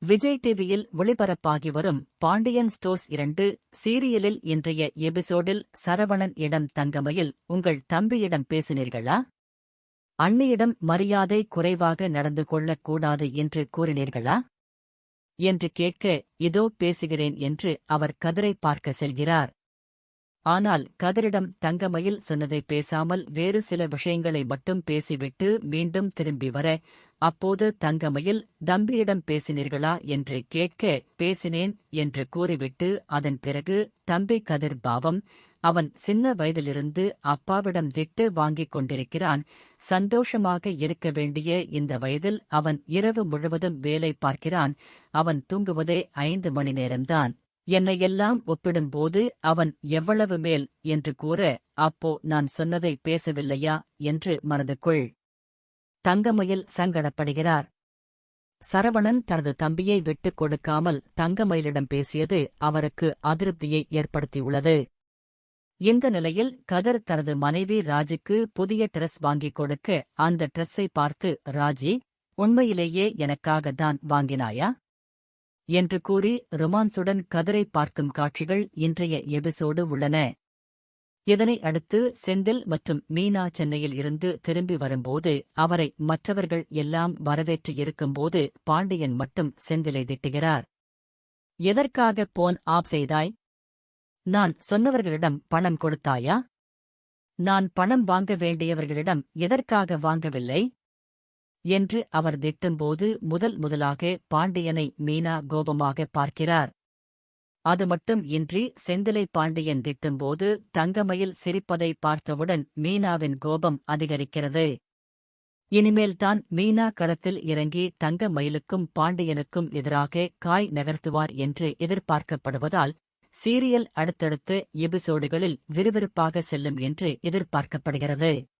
விஜய் டிவியில் ஒளிபரப்பாகி வரும் பாண்டியன் ஸ்டோர்ஸ் 2 சீரியலில் இன்றைய எபிசோடில் சரவணன் இடம் தங்கமயில் உங்கள் தம்பியிடம் பேசினீர்களா? அண்ணியிடம் மரியாதை குறைவாக நடந்து கொள்ளக் கூடாது என்று கூறினீர்களா? என்று கேட்க, இதோ பேசுகிறேன் என்று அவர் கதிரை பார்க்க செல்கிறார். ஆனால் கதிரிடம் தங்கமயில் சொன்னதை பேசாமல் வேறு சில விஷயங்களை மட்டும் பேசிவிட்டு மீண்டும் திரும்பி வர, அப்போது தங்கமயில் தம்பியிடம் பேசினீர்களா என்று கேட்க, பேசினேன் என்று கூறிவிட்டு அதன் பிறகு தம்பி கதிர் பாவம், அவன் சின்ன வயதிலிருந்து அப்பாவிடம் திட்டு வாங்கிக் கொண்டிருக்கிறான், சந்தோஷமாக இருக்க வேண்டிய இந்த வயதில் அவன் இரவு முழுவதும் வேலை பார்க்கிறான், அவன் தூங்குவதே 5 மணி நேரம்தான், என்னையெல்லாம் ஒப்பிடும்போது அவன் எவ்வளவு மேல் என்று கூற, அப்போ நான் சொன்னதை பேசவில்லையா என்று மனதுக்குள் தங்கமயில் சங்கடப்படுகிறார். சரவணன் தனது தம்பியை விட்டுக் கொடுக்காமல் தங்கமயிலிடம் பேசியது அவருக்கு அதிருப்தியை ஏற்படுத்தியுள்ளது. இந்த நிலையில் கதிர் தனது மனைவி ராஜிக்கு புதிய டிரெஸ் வாங்கிக் கொடுக்க, அந்த டிரெஸ்ஸை பார்த்து, ராஜி, உண்மையிலேயே எனக்காகத்தான் வாங்கினாயா என்று கூறி ரொமான்ஸுடன் கதிரை பார்க்கும் காட்சிகள் இன்றைய எபிசோடு உள்ளன. இதனை அடுத்து செந்தில் மற்றும் மீனா சென்னையில் இருந்து திரும்பி வரும்போது அவரை மற்றவர்கள் எல்லாம் வரவேற்று இருக்கும்போது பாண்டியன் மட்டும் செந்திலை திட்டுகிறார். எதற்காக போன் ஆஃப் செய்தாய்? நான் சொன்னவர்களிடம் பணம் கொடுத்தாயா? நான் பணம் வாங்க வேண்டியவர்களிடம் எதற்காக வாங்கவில்லை என்று அவர் திட்டும்போது முதலாக பாண்டியனை மீனா கோபமாக பார்க்கிறார். அது மட்டும் இன்றி செந்திலை பாண்டியன் திட்டும்போது தங்கமயில் சிரிப்பதை பார்த்தவுடன் மீனாவின் கோபம் அதிகரிக்கிறது. இனிமேல்தான் மீனா களத்தில் இறங்கி தங்கமயிலுக்கும் பாண்டியனுக்கும் எதிராக காய் நகர்த்துவார் என்று எதிர்பார்க்கப்படுவதால் சீரியல் அடுத்தடுத்த எபிசோடுகளில் விறுவிறுப்பாக செல்லும் என்று எதிர்பார்க்கப்படுகிறது.